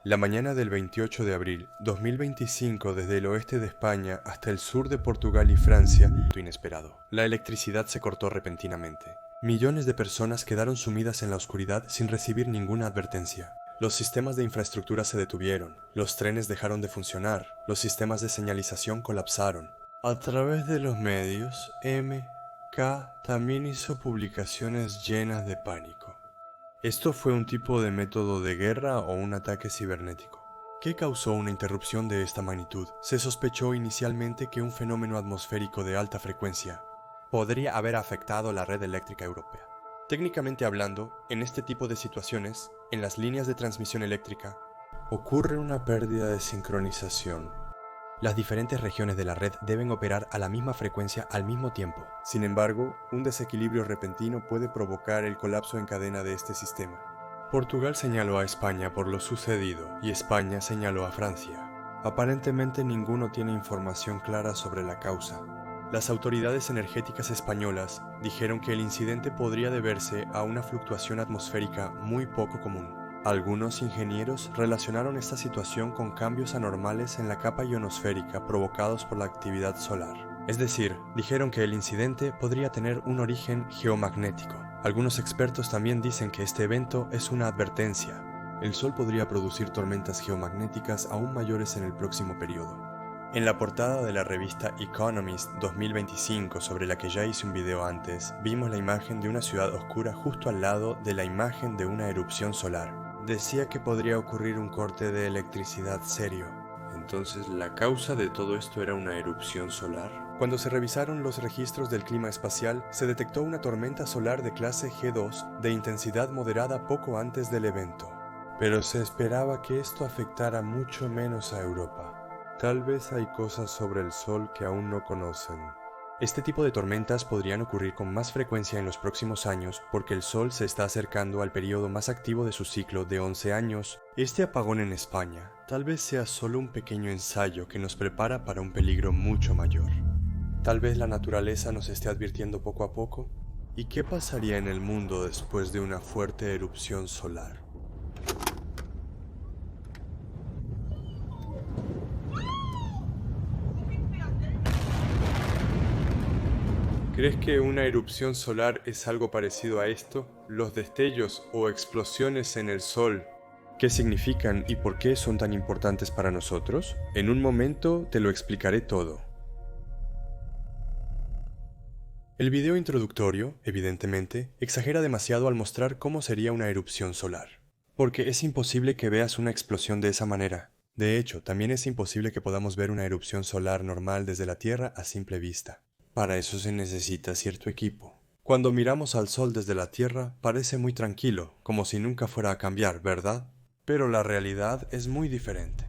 La mañana del 28 de abril 2025, desde el oeste de España hasta el sur de Portugal y Francia, inesperado. La electricidad se cortó repentinamente. Millones de personas quedaron sumidas en la oscuridad sin recibir ninguna advertencia. Los sistemas de infraestructura se detuvieron, los trenes dejaron de funcionar, los sistemas de señalización colapsaron. A través de los medios, MK también hizo publicaciones llenas de pánico. ¿Esto fue un tipo de método de guerra o un ataque cibernético? ¿Qué causó una interrupción de esta magnitud? Se sospechó inicialmente que un fenómeno atmosférico de alta frecuencia podría haber afectado la red eléctrica europea. Técnicamente hablando, en este tipo de situaciones, en las líneas de transmisión eléctrica, ocurre una pérdida de sincronización. Las diferentes regiones de la red deben operar a la misma frecuencia al mismo tiempo. Sin embargo, un desequilibrio repentino puede provocar el colapso en cadena de este sistema. Portugal señaló a España por lo sucedido y España señaló a Francia. Aparentemente ninguno tiene información clara sobre la causa. Las autoridades energéticas españolas dijeron que el incidente podría deberse a una fluctuación atmosférica muy poco común. Algunos ingenieros relacionaron esta situación con cambios anormales en la capa ionosférica provocados por la actividad solar. Es decir, dijeron que el incidente podría tener un origen geomagnético. Algunos expertos también dicen que este evento es una advertencia. El Sol podría producir tormentas geomagnéticas aún mayores en el próximo periodo. En la portada de la revista Economist 2025, sobre la que ya hice un video antes, vimos la imagen de una ciudad oscura justo al lado de la imagen de una erupción solar. Decía que podría ocurrir un corte de electricidad serio. Entonces, ¿la causa de todo esto era una erupción solar? Cuando se revisaron los registros del clima espacial, se detectó una tormenta solar de clase G2 de intensidad moderada poco antes del evento. Pero se esperaba que esto afectara mucho menos a Europa. Tal vez hay cosas sobre el Sol que aún no conocen. Este tipo de tormentas podrían ocurrir con más frecuencia en los próximos años porque el Sol se está acercando al periodo más activo de su ciclo de 11 años. Este apagón en España tal vez sea solo un pequeño ensayo que nos prepara para un peligro mucho mayor. Tal vez la naturaleza nos esté advirtiendo poco a poco. ¿Y qué pasaría en el mundo después de una fuerte erupción solar? ¿Crees que una erupción solar es algo parecido a esto? Los destellos o explosiones en el Sol. ¿Qué significan y por qué son tan importantes para nosotros? En un momento te lo explicaré todo. El video introductorio, evidentemente, exagera demasiado al mostrar cómo sería una erupción solar. Porque es imposible que veas una explosión de esa manera. De hecho, también es imposible que podamos ver una erupción solar normal desde la Tierra a simple vista. Para eso se necesita cierto equipo. Cuando miramos al Sol desde la Tierra, parece muy tranquilo, como si nunca fuera a cambiar, ¿verdad? Pero la realidad es muy diferente.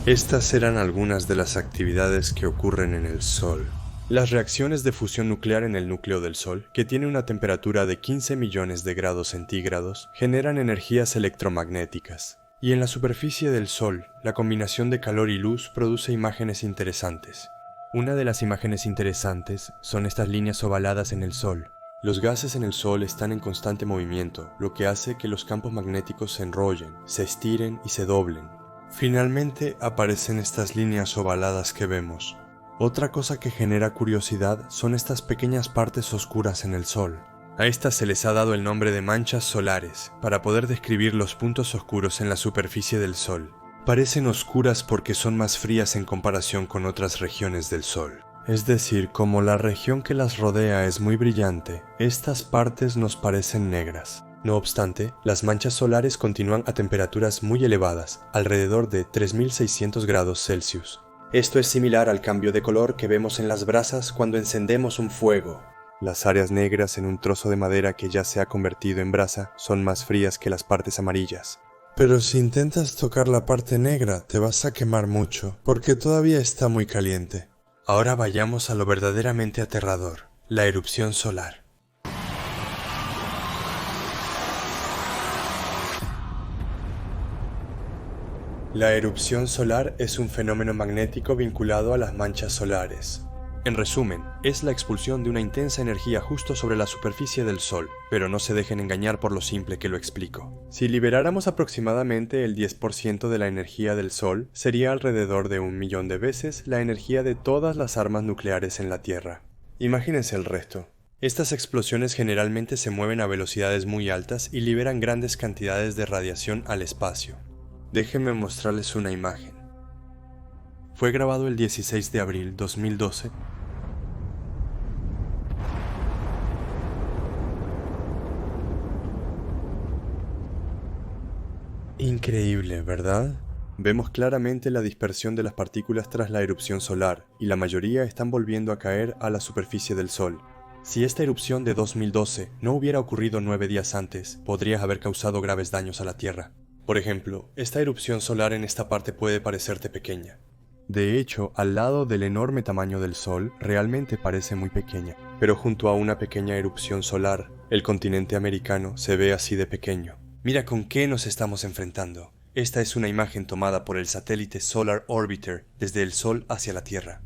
Estas serán algunas de las actividades que ocurren en el Sol. Las reacciones de fusión nuclear en el núcleo del Sol, que tiene una temperatura de 15 millones de grados centígrados, generan energías electromagnéticas. Y en la superficie del Sol, la combinación de calor y luz produce imágenes interesantes. Una de las imágenes interesantes son estas líneas ovaladas en el Sol. Los gases en el Sol están en constante movimiento, lo que hace que los campos magnéticos se enrollen, se estiren y se doblen. Finalmente aparecen estas líneas ovaladas que vemos. Otra cosa que genera curiosidad son estas pequeñas partes oscuras en el Sol. A estas se les ha dado el nombre de manchas solares, para poder describir los puntos oscuros en la superficie del Sol. Parecen oscuras porque son más frías en comparación con otras regiones del Sol. Es decir, como la región que las rodea es muy brillante, estas partes nos parecen negras. No obstante, las manchas solares continúan a temperaturas muy elevadas, alrededor de 3600 grados Celsius. Esto es similar al cambio de color que vemos en las brasas cuando encendemos un fuego. Las áreas negras en un trozo de madera que ya se ha convertido en brasa son más frías que las partes amarillas. Pero si intentas tocar la parte negra, te vas a quemar mucho, porque todavía está muy caliente. Ahora vayamos a lo verdaderamente aterrador, la erupción solar. La erupción solar es un fenómeno magnético vinculado a las manchas solares. En resumen, es la expulsión de una intensa energía justo sobre la superficie del Sol, pero no se dejen engañar por lo simple que lo explico. Si liberáramos aproximadamente el 10% de la energía del Sol, sería alrededor de 1.000.000 de veces la energía de todas las armas nucleares en la Tierra. Imagínense el resto. Estas explosiones generalmente se mueven a velocidades muy altas y liberan grandes cantidades de radiación al espacio. Déjenme mostrarles una imagen. Fue grabado el 16 de abril 2012. Increíble, ¿verdad? Vemos claramente la dispersión de las partículas tras la erupción solar, y la mayoría están volviendo a caer a la superficie del Sol. Si esta erupción de 2012 no hubiera ocurrido 9 días antes, podría haber causado graves daños a la Tierra. Por ejemplo, esta erupción solar en esta parte puede parecerte pequeña. De hecho, al lado del enorme tamaño del Sol, realmente parece muy pequeña. Pero junto a una pequeña erupción solar, el continente americano se ve así de pequeño. Mira con qué nos estamos enfrentando. Esta es una imagen tomada por el satélite Solar Orbiter desde el Sol hacia la Tierra.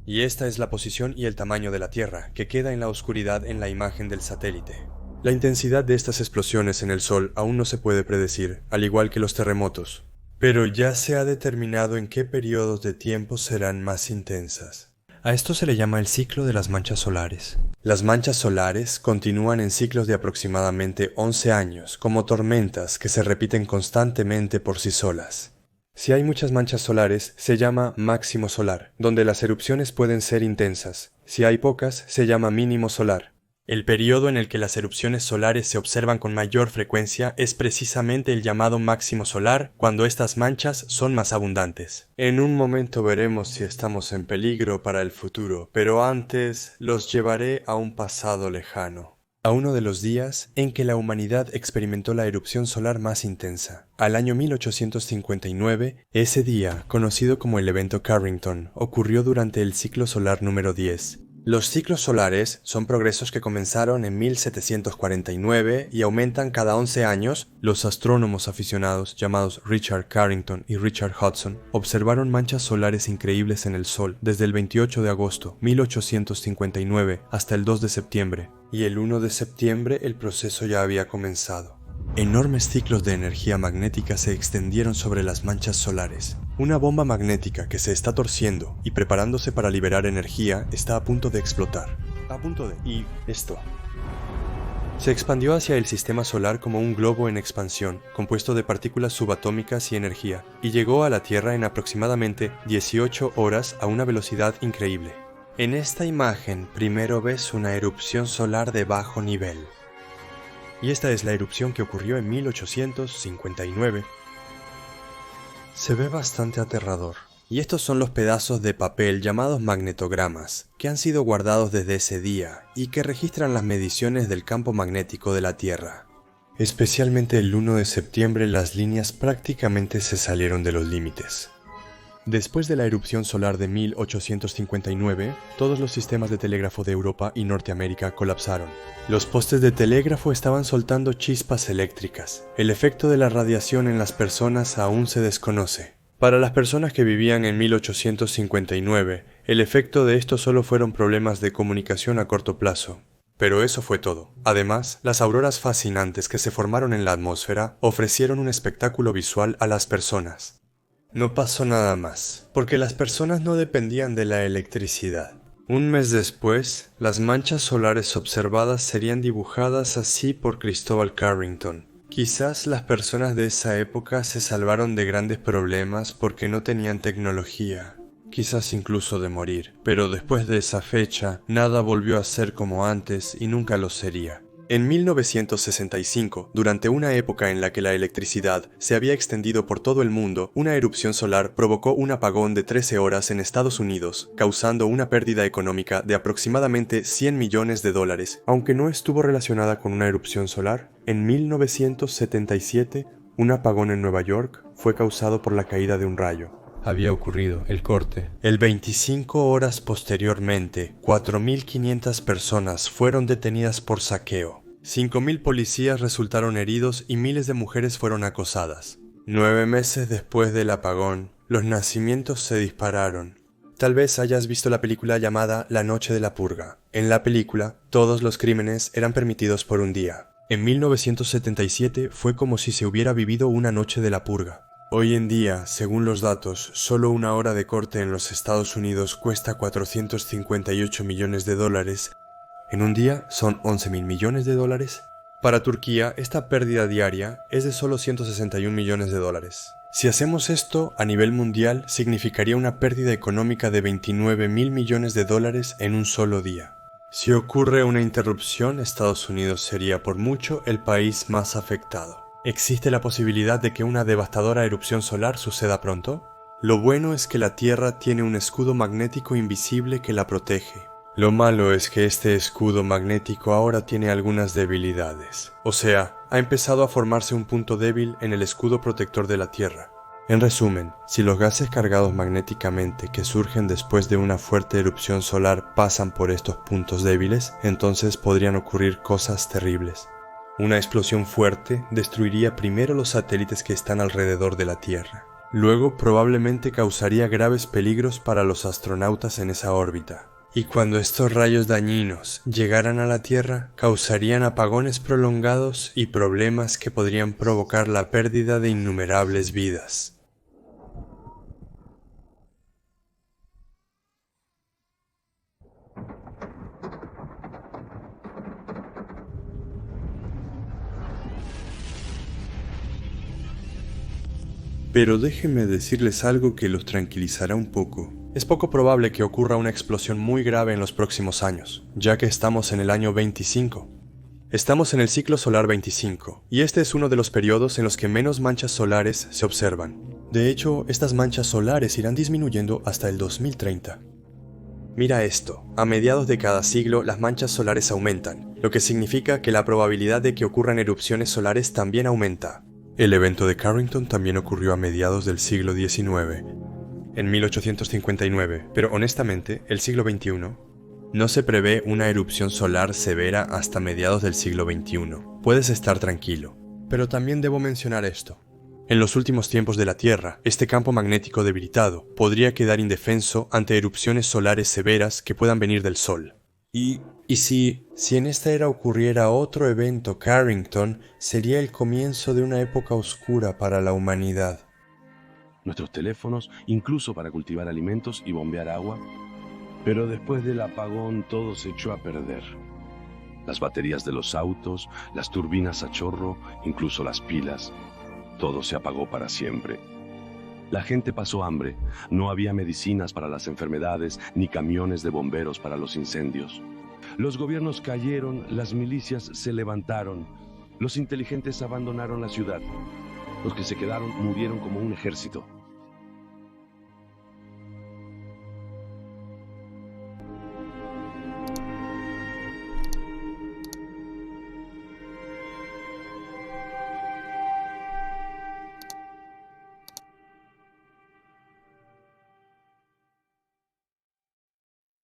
Y esta es la posición y el tamaño de la Tierra, que queda en la oscuridad en la imagen del satélite. La intensidad de estas explosiones en el Sol aún no se puede predecir, al igual que los terremotos. Pero ya se ha determinado en qué periodos de tiempo serán más intensas. A esto se le llama el ciclo de las manchas solares. Las manchas solares continúan en ciclos de aproximadamente 11 años, como tormentas que se repiten constantemente por sí solas. Si hay muchas manchas solares, se llama máximo solar, donde las erupciones pueden ser intensas. Si hay pocas, se llama mínimo solar. El periodo en el que las erupciones solares se observan con mayor frecuencia es precisamente el llamado máximo solar, cuando estas manchas son más abundantes. En un momento veremos si estamos en peligro para el futuro, pero antes los llevaré a un pasado lejano. A uno de los días en que la humanidad experimentó la erupción solar más intensa. Al año 1859, ese día, conocido como el evento Carrington, ocurrió durante el ciclo solar número 10. Los ciclos solares son progresos que comenzaron en 1749 y aumentan cada 11 años. Los astrónomos aficionados, llamados Richard Carrington y Richard Hudson, observaron manchas solares increíbles en el Sol desde el 28 de agosto 1859 hasta el 2 de septiembre, y el 1 de septiembre el proceso ya había comenzado. Enormes ciclos de energía magnética se extendieron sobre las manchas solares. Una bomba magnética que se está torciendo y preparándose para liberar energía está a punto de explotar. Y esto se expandió hacia el sistema solar como un globo en expansión, compuesto de partículas subatómicas y energía, y llegó a la Tierra en aproximadamente 18 horas a una velocidad increíble. En esta imagen primero ves una erupción solar de bajo nivel. Y esta es la erupción que ocurrió en 1859. Se ve bastante aterrador. Y estos son los pedazos de papel llamados magnetogramas, que han sido guardados desde ese día y que registran las mediciones del campo magnético de la Tierra. Especialmente el 1 de septiembre las líneas prácticamente se salieron de los límites. Después de la erupción solar de 1859, todos los sistemas de telégrafo de Europa y Norteamérica colapsaron. Los postes de telégrafo estaban soltando chispas eléctricas. El efecto de la radiación en las personas aún se desconoce. Para las personas que vivían en 1859, el efecto de esto solo fueron problemas de comunicación a corto plazo. Pero eso fue todo. Además, las auroras fascinantes que se formaron en la atmósfera ofrecieron un espectáculo visual a las personas. No pasó nada más, porque las personas no dependían de la electricidad. Un mes después, las manchas solares observadas serían dibujadas así por Cristóbal Carrington. Quizás las personas de esa época se salvaron de grandes problemas porque no tenían tecnología, quizás incluso de morir, pero después de esa fecha, nada volvió a ser como antes y nunca lo sería. En 1965, durante una época en la que la electricidad se había extendido por todo el mundo, una erupción solar provocó un apagón de 13 horas en Estados Unidos, causando una pérdida económica de aproximadamente $100 millones. Aunque no estuvo relacionada con una erupción solar, en 1977, un apagón en Nueva York fue causado por la caída de un rayo. Había ocurrido el corte. 25 horas posteriormente, 4.500 personas fueron detenidas por saqueo. 5.000 policías resultaron heridos y miles de mujeres fueron acosadas. 9 meses después del apagón, los nacimientos se dispararon. Tal vez hayas visto la película llamada La Noche de la Purga. En la película, todos los crímenes eran permitidos por un día. En 1977 fue como si se hubiera vivido una noche de la purga. Hoy en día, según los datos, solo una hora de corte en los Estados Unidos cuesta 458 millones de dólares. En un día son 11.000 millones de dólares. Para Turquía, esta pérdida diaria es de solo 161 millones de dólares. Si hacemos esto a nivel mundial, significaría una pérdida económica de 29.000 millones de dólares en un solo día. Si ocurre una interrupción, Estados Unidos sería por mucho el país más afectado. ¿Existe la posibilidad de que una devastadora erupción solar suceda pronto? Lo bueno es que la Tierra tiene un escudo magnético invisible que la protege. Lo malo es que este escudo magnético ahora tiene algunas debilidades. O sea, ha empezado a formarse un punto débil en el escudo protector de la Tierra. En resumen, si los gases cargados magnéticamente que surgen después de una fuerte erupción solar pasan por estos puntos débiles, entonces podrían ocurrir cosas terribles. Una explosión fuerte destruiría primero los satélites que están alrededor de la Tierra. Luego probablemente causaría graves peligros para los astronautas en esa órbita. Y cuando estos rayos dañinos llegaran a la Tierra, causarían apagones prolongados y problemas que podrían provocar la pérdida de innumerables vidas. Pero déjenme decirles algo que los tranquilizará un poco. Es poco probable que ocurra una explosión muy grave en los próximos años, ya que estamos en el año 25. Estamos en el ciclo solar 25, y este es uno de los periodos en los que menos manchas solares se observan. De hecho, estas manchas solares irán disminuyendo hasta el 2030. Mira esto, a mediados de cada siglo las manchas solares aumentan, lo que significa que la probabilidad de que ocurran erupciones solares también aumenta. El evento de Carrington también ocurrió a mediados del siglo XIX, en 1859, pero honestamente, el siglo XXI, no se prevé una erupción solar severa hasta mediados del siglo XXI. Puedes estar tranquilo. Pero también debo mencionar esto. En los últimos tiempos de la Tierra, este campo magnético debilitado podría quedar indefenso ante erupciones solares severas que puedan venir del Sol. Y si en esta era ocurriera otro evento Carrington, sería el comienzo de una época oscura para la humanidad. Nuestros teléfonos, incluso para cultivar alimentos y bombear agua. Pero después del apagón todo se echó a perder. Las baterías de los autos, las turbinas a chorro, incluso las pilas. Todo se apagó para siempre. La gente pasó hambre, no había medicinas para las enfermedades ni camiones de bomberos para los incendios. Los gobiernos cayeron, las milicias se levantaron, los inteligentes abandonaron la ciudad. Los que se quedaron murieron como un ejército.